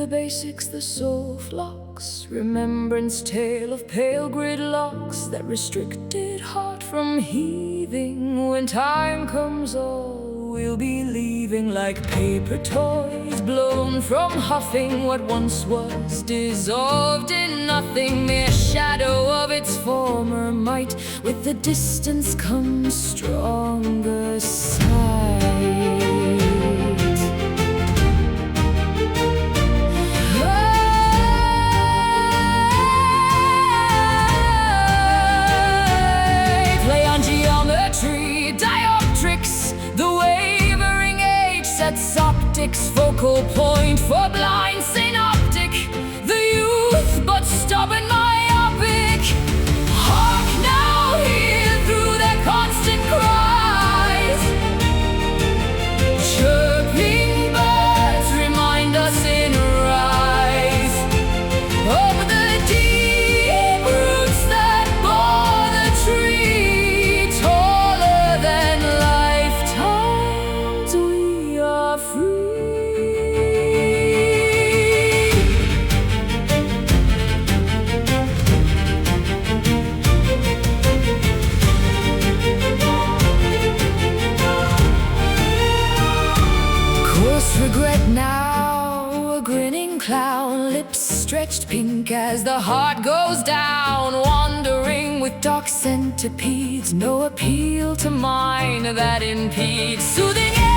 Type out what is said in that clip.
the basics, the soul flocks, remembrance tale of pale gridlocks that restricted heart from heaving. When time comes, all we'll be leaving like paper toys blown from huffing. What once was dissolved in nothing, mere shadow of its former might. With the distance comes stronger sight. Play on geometry, dioptrics, the wavering age sets optics, focal point for blind synoptic. The youth, but stubborn myopic, hark now, hear through their constant cries. Chirping birds remind us in rise of the deep roots that bore the tree. Taller than lifetimes, we are free. Regret now, a grinning clown, lips stretched pink as the heart goes down. Wandering with dark centipedes, no appeal to mind that impedes. Soothing air